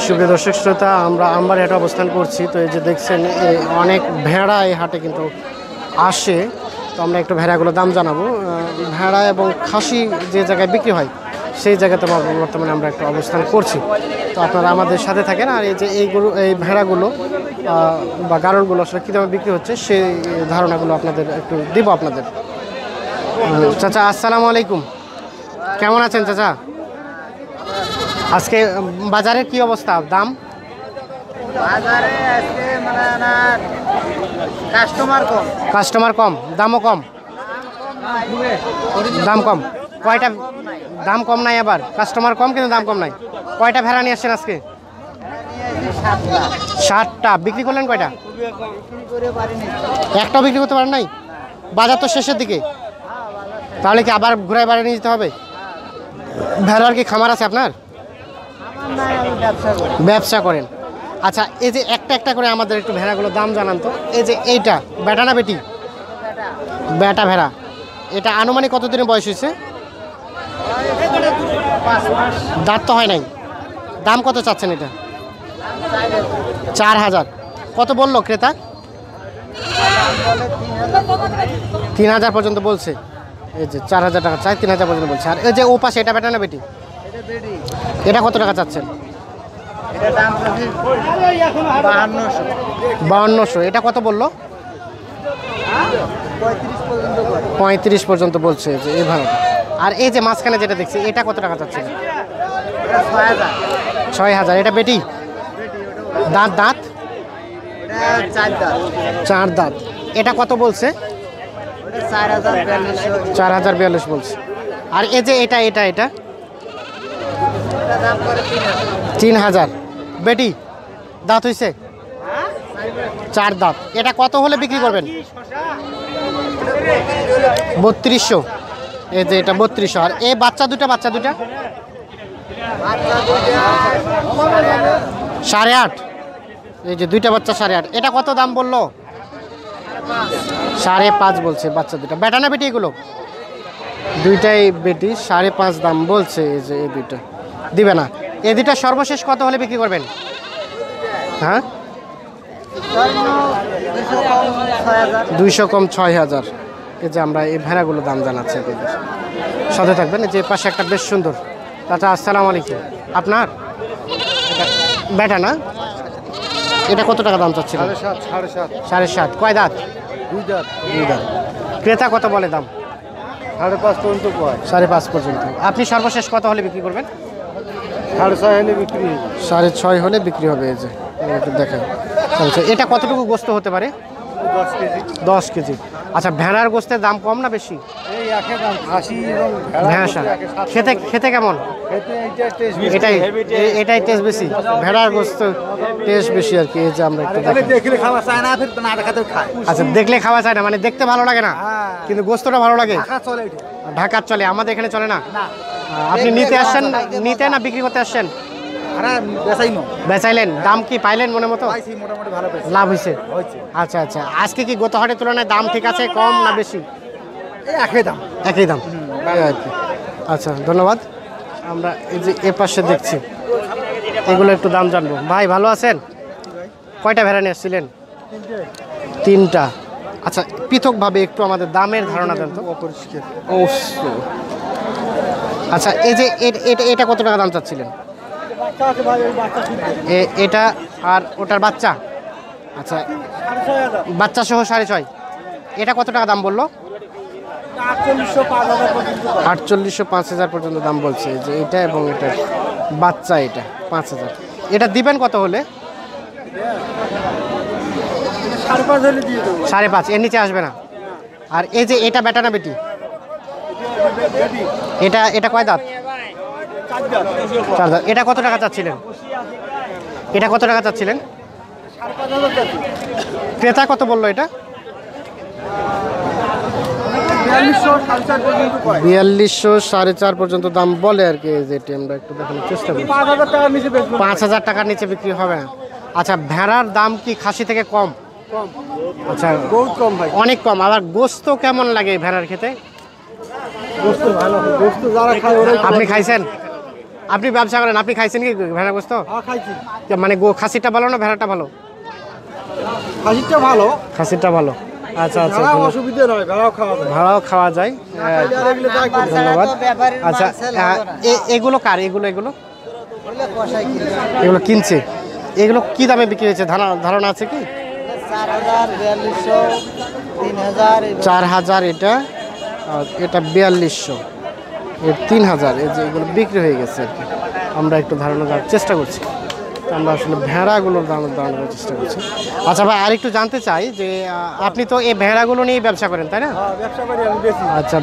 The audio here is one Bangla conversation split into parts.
সুপ্রিয় দর্শক শ্রোতা, আমরা আমবাড়িহাটে অবস্থান করছি। তো এই যে দেখছেন অনেক ভেড়া এই হাটে কিন্তু আসে। তো আমরা একটু ভেড়াগুলোর দাম জানাবো। ভেড়া এবং খাসি যে জায়গায় বিক্রি হয় সেই জায়গাতে বর্তমানে আমরা একটু অবস্থান করছি। তো আপনারা আমাদের সাথে থাকেন। আর এই যে এই ভেড়াগুলো বা গাড়লগুলো আসলে কীভাবে বিক্রি হচ্ছে সেই ধারণাগুলো আপনাদের একটু দিব আপনাদের। চাচা আসসালামু আলাইকুম, কেমন আছেন চাচা? আজকে বাজারের কি অবস্থা, দাম? বাজারে আজকে মানে কাস্টমার কম, দামও কম। দাম কম কয়টা? দাম কম নাই, আবার কাস্টমার কম কিন্তু দাম কম নাই। কয়টা ভেড়া নিয়ে আসছেন আজকে? 7টা। বিক্রি করলেন কয়টা? একটাও বিক্রি করতে পারেন নাই? বাজার তো শেষের দিকে, তাহলে কি আবার ঘুরায় বাড়ি নিয়ে যেতে হবে? ভেড়ার কি খামার আছে আপনার? ব্যবসা করেন। আচ্ছা, এই যে একটা একটা করে আমাদের একটু ভেড়াগুলোর দাম জানান তো। এই যে এইটা বেটা না বেটি? বেটা ভেড়া। এটা আনুমানিক কতদিনের বয়স হয়েছে? দাঁত তো হয় নাই। দাম কত চাচ্ছেন এটা? 4000। কত বললো ক্রেতা? 3000 পর্যন্ত বলছে। এই যে 4000 টাকা চাই, 3000 পর্যন্ত বলছে। আর এই যে ও পাশে এটা বেটা না বেটি? এটা কত টাকা চাচ্ছেন? 5200। এটা কত বললো? 35 পর্যন্ত বলছে যে এই ভাড়াটা। আর এই যে মাঝখানে যেটা দেখছি এটা কত টাকা চাচ্ছেন? 6000। এটা বেটি? দাঁত দাঁত 4 দাঁত। এটা কত বলছে? 4042 বলছে। আর এই যে এটা এটা এটা 3000। বেটি? দাঁত হইছে? 4 দাঁত। এটা কত হলে বিক্রি করবেন? 3200। এই যে এটা 3200। আর এই বাচ্চা দুটা 8.5। এই যে দুইটা বাচ্চা 8.5। এটা কত দাম বললো? 5.5 বলছে বাচ্চা দুটা। বেটা না বেটি এগুলো? দুইটাই বেটি। 5.5 দাম বলছে। এই যে এই দুইটা দিবে না। এই দুইটা সর্বশেষ কত হলে বিক্রি করবেন? হ্যাঁ, 200 কম 6000। এই যে আমরা এই ভেড়াগুলো দাম জানাচ্ছি আপনাদের, সাথে থাকবেন। এই যে পাশে একটা বেশ সুন্দর। চাচা আসসালামু আলাইকুম, আপনার বেটা না? এটা কত টাকা দাম চাচ্ছিল? 7.5। কয় দাঁত? 2 দাঁত। 2 দাঁত। ক্রেতা কত বলে দাম? 5.5 পর্যন্ত কয়। 5.5 পর্যন্ত। আপনি সর্বশেষ কত হলে বিক্রি করবেন? 6.5 হলে বিক্রি হবে। 6.5 হলে বিক্রি হবে। এই যে একটু দেখেন। এটা কতটুকু গোস্ত হতে পারে? 10 কেজি। 10 কেজি। আচ্ছা, ভেড়ার গোস্তের দাম কম না বেশি? এই একই দাম। খাসি এবং ভেড়া খেতে খেতে কেমন? এটাই টেস্ট বেশি। ভেড়ার গোস্ত টেস্ট বেশি আর কি। এই যে আমরা একটু দেখলে খাওয়া চায় না, ফির না দেখাতে খায়। আচ্ছা, দেখলে খাওয়া যায় না মানে দেখতে ভালো লাগে না, কিন্তু গোস্তটা ভালো লাগে। ঢাকা চলে এটা। ঢাকার চলে, আমাদের এখানে চলে না। না। আপনি নিতে আসছেন, নিতে না বিক্রি করতে আসছেন? আরে বেচাইনো। বেচাইলেন? দাম কি পাইলেন মনে মতো? পাইছি, মোটামুটি ভালো পাইছি। লাভ হয়েছে? হয়েছে। আচ্ছা আচ্ছা। আজকে কি গত হাটের তুলনায় দাম ঠিক আছে, কম না বেশি? এই একই দাম। একই দাম আর কি। আচ্ছা, ধন্যবাদ। আমরা এই যে এ পাশে দেখছি, এগুলো একটু দাম জানবো। ভাই ভালো আছেন? কয়টা ভেড়া নিয়ে এসেছিলেন? 3টা। আচ্ছা, পৃথকভাবে একটু আমাদের দামের ধারণা দেন তো। অপরিষ্কার। আচ্ছা, এই যে এটা কত টাকা দাম চাচ্ছিলেন? এটা আর ওটার বাচ্চা? আচ্ছা, বাচ্চা সহ 6.5। এটা কত টাকা দাম বললো? 4800 5000 পর্যন্ত দাম বলছে। যে এটা এবং এটার বাচ্চা এটা 5000। এটা দিবেন কত হলে? 5.5 হলে দিয়ে দেবো। 5.5, এর নিচে আসবে না। আর এই যে এটা বেটা না বেটি? এটা কয় দাঁত? 4 দাঁত। এটা কত টাকা চাচ্ছিলেন? এটা কত টাকা চাচ্ছিলেন? 5.5 ক্রেতা কত বললো এটা? 4200 4.5 পর্যন্ত দাম বলে আর কি। যে আমরা একটু দেখানোর চেষ্টা করি। 5,000 টাকার নিচে বেচবো। 5000 টাকার নিচে বিক্রি হবে না। আচ্ছা, ভেড়ার দাম কি খাসি থেকে কম? কম। আচ্ছা, বহুত কম ভাই। অনেক কম। আবার গোস্ত কেমন লাগে ভেড়ার খেতে? গোস্ত ভালো। গোস্ত যারা খায় ওরা। আপনি খাইছেন? আপনি ব্যবসা করেন, আপনি খাইছেন কি ভেড়া গোস্ত? হ্যাঁ খাইছি। মানে খাসিটা ভালো না ভেড়াটা ভালো? খাসিটা ভালো। খাসিটা ভালো। আচ্ছা আচ্ছা, ভেড়াও অসুবিধা নয়, ভেড়াও খাওয়া যায়। ভাড়াও খাওয়া যায়। এগুলো যাই করবে। ধন্যবাদ। আচ্ছা এগুলো কার? এগুলো এগুলো এগুলো কিনছে। এগুলো কি দামে বিক্রি হয়েছে ধারণা আছে কি? 4000 এটা, আর এটা 4200, এর 3000, এই যে এগুলো বিক্রি হয়ে গেছে আর কি। আমরা একটু ধারণা দেওয়ার চেষ্টা করছি। তো আমরা আসলে ভেড়াগুলোর দাম দেওয়ার চেষ্টা করছি। আচ্ছা ভাই, আর একটু জানতে চাই যে আপনি তো এই ভেড়াগুলো নিয়ে ব্যবসা করেন, তাই না? হ্যাঁ, ব্যবসা করি আমি বেশি। আচ্ছা,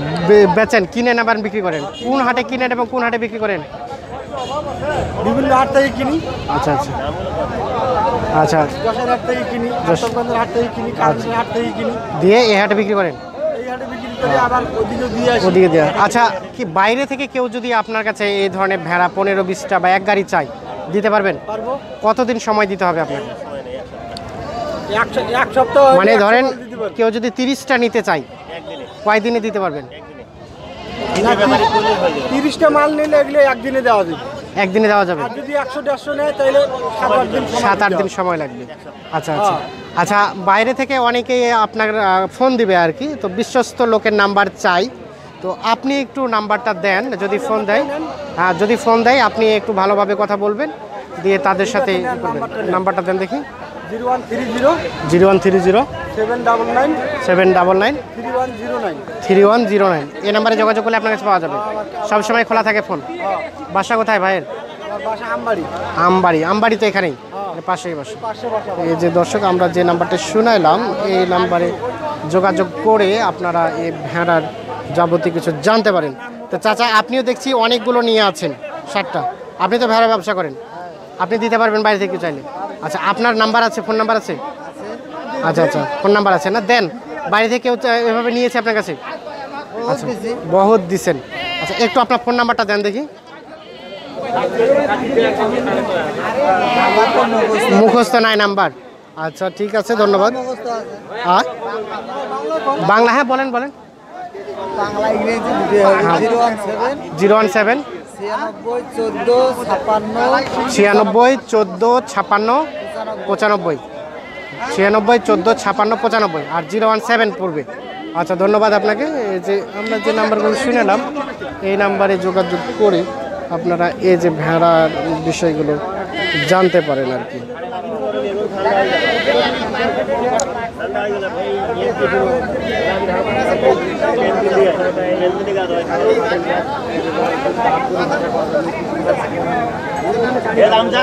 বেচেন, কিনেন আবার বিক্রি করেন? কোন হাটে কিনেন এবং কোন হাটে বিক্রি করেন? বিভিন্ন হাট থেকে কিনি। আচ্ছা আচ্ছা আচ্ছা, যশোর হাট থেকে কিনি, আশপাশের হাট থেকে কিনি, কালচিনি হাট থেকে কিনি। দিয়ে এই হাটে বিক্রি করেন? এই হাটে বিক্রি করে আবার ওদিকে দিয়ে আসি। ওদিকে দেওয়া। আচ্ছা, কি বাইরে থেকে কেউ যদি আপনার কাছে এই ধরনের ভেড়া 15-20টা বা এক গাড়ি চাই, দিতে পারবেন? পারবো। কতদিন সময় দিতে হবে আপনাকে? এক সপ্তাহ। মানে এক ধরেন সপ্তাহ দিতে পারবো। কেউ যদি 30টা নিতে চাই, কয়দিনে দিতে পারবেন? 30টা মাল নিলে এগুলো একদিনে দেওয়া যাবে। একদিনে দেওয়া যাবে? আর যদি 100-150 নেয় তাহলে 7-8 দিন সময় 7-8 দিতে দিন হবে। সময় লাগবে। আচ্ছা আচ্ছা হ্যাঁ। আচ্ছা, বাইরে থেকে অনেকেই আপনার ফোন দিবে আর কি, তো বিশ্বস্ত লোকের নাম্বার চাই, তো আপনি একটু নাম্বারটা দেন যদি ফোন দেয়। হ্যাঁ, যদি ফোন দেয় আপনি একটু ভালোভাবে কথা বলবেন, দিয়ে তাদের সাথে ই করবেন। নাম্বারটা দেন দেখি। 0130 0130 799 799 3109। 3109। এই নাম্বারে যোগাযোগ করলে আপনার কাছে পাওয়া যাবে। সবসময় খোলা থাকে ফোন। হ্যাঁ, বাসা কোথায় ভাইয়ের? আমার বাসা আমবাড়ি। আমবাড়ি। আমবাড়ি তো এখানেই, হ্যাঁ। মানে পাশেই বাসা। পাশে বাসা। এই যে দর্শক, আমরা যে নাম্বারটা শুনাইলাম, এই নাম্বারে যোগাযোগ করে আপনারা এই ভেড়ার যাবতীয় কিছু জানতে পারেন। তো চাচা, আপনিও দেখছি অনেকগুলো নিয়ে আছেন, 60টা। আপনি তো ভেড়া ব্যবসা করেন, আপনি দিতে পারবেন বাইরে থেকে চাইলে? আচ্ছা, আপনার নাম্বার আছে, ফোন নাম্বার আছে? আচ্ছা আচ্ছা, ফোন নাম্বার আছে না? দেন। বাইরে থেকে কেউ এভাবে নিয়েছে আপনার কাছে? আচ্ছা, বহুত দিছেন। আচ্ছা, একটু আপনার ফোন নাম্বারটা দেন দেখি। মুখস্থ নাই নাম্বার? আচ্ছা ঠিক আছে, ধন্যবাদ। আর বাংলা? হ্যাঁ বলেন বলেন। বাংলা ইংরেজি 017 96 14 56 96 14 56 95 আর 017 পড়বে। আচ্ছা, ধন্যবাদ আপনাকে। এই যে আমরা যে নাম্বারগুলো শুনেলাম, এই নাম্বারে যোগাযোগ করে আপনারা এই যে ভেড়ার বিষয়গুলো জানতে পারেন আর কি। ये रामजा